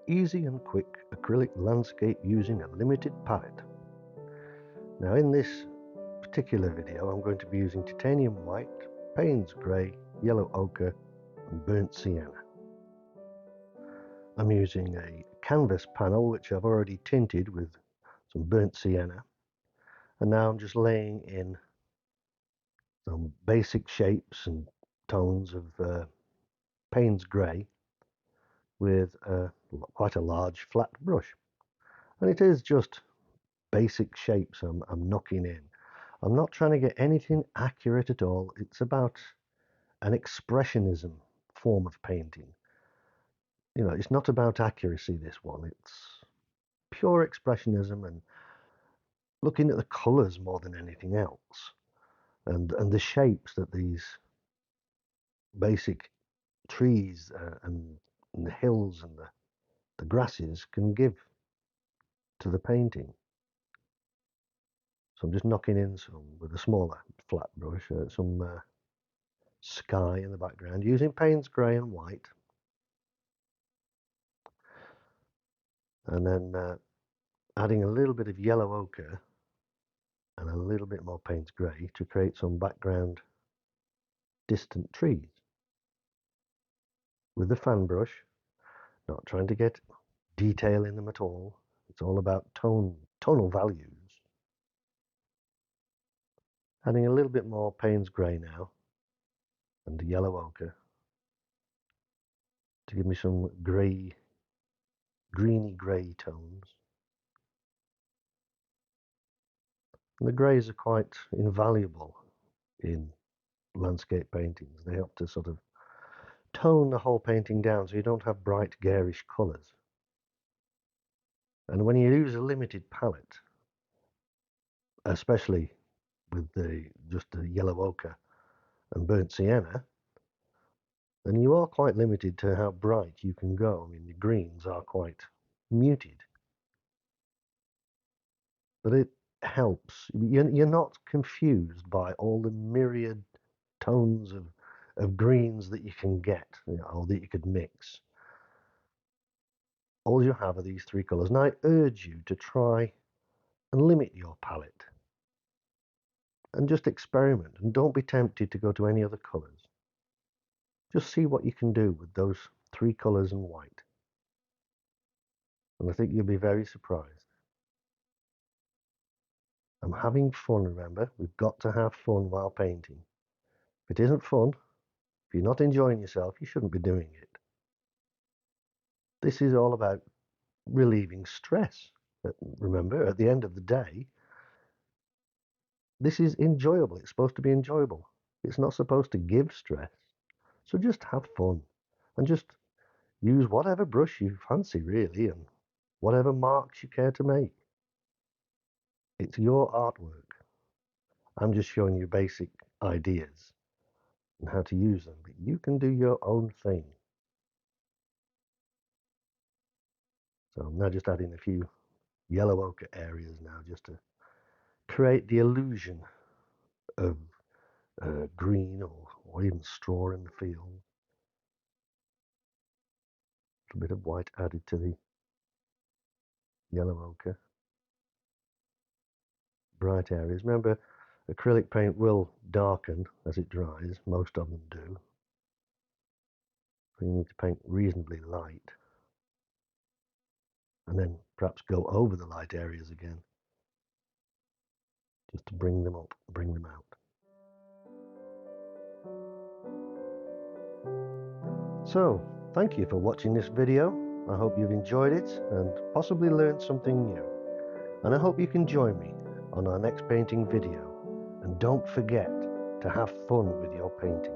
easy and quick acrylic landscape using a limited palette. Now in this particular video I'm going to be using titanium white, Paynes grey, yellow ochre and burnt sienna. I'm using a canvas panel which I've already tinted with some burnt sienna, and now I'm just laying in some basic shapes and tones of Paynes grey with quite a large flat brush. And it is just basic shapes I'm knocking in. I'm not trying to get anything accurate at all. It's about an expressionism form of painting. You know, it's not about accuracy, this one. It's pure expressionism and looking at the colours more than anything else. And the shapes that these basic trees and the hills and the grasses can give to the painting. So I'm just knocking in some, with a smaller flat brush, some sky in the background using Paynes grey and white. And then adding a little bit of yellow ochre and a little bit more Paynes grey to create some background distant trees. With the fan brush, not trying to get detail in them at all. It's all about tonal values. Adding a little bit more Paynes grey now and the yellow ochre to give me some grey, greeny grey tones. And the greys are quite invaluable in landscape paintings. They help to sort of tone the whole painting down so you don't have bright garish colours. And when you use a limited palette, especially with just the yellow ochre and burnt sienna, then you are quite limited to how bright you can go. I mean, the greens are quite muted, but it helps. You're not confused by all the myriad tones of greens that you can get, you know, or that you could mix. All you have are these three colours, and I urge you to try and limit your palette and just experiment, and don't be tempted to go to any other colours. Just see what you can do with those three colours and white, and I think you'll be very surprised. I'm having fun, remember. We've got to have fun while painting. If it isn't fun, if you're not enjoying yourself, you shouldn't be doing it. This is all about relieving stress. Remember, at the end of the day, this is enjoyable. It's supposed to be enjoyable. It's not supposed to give stress. So just have fun and just use whatever brush you fancy, really, and whatever marks you care to make. It's your artwork. I'm just showing you basic ideas and how to use them, but you can do your own thing. So I'm now just adding a few yellow ochre areas now, just to create the illusion of green or even straw in the field. A little bit of white added to the yellow ochre. Bright areas. Remember, acrylic paint will darken as it dries. Most of them do. So you need to paint reasonably light, and then perhaps go over the light areas again, just to bring them up, bring them out. So, thank you for watching this video. I hope you've enjoyed it and possibly learned something new. And I hope you can join me on our next painting video. And don't forget to have fun with your painting.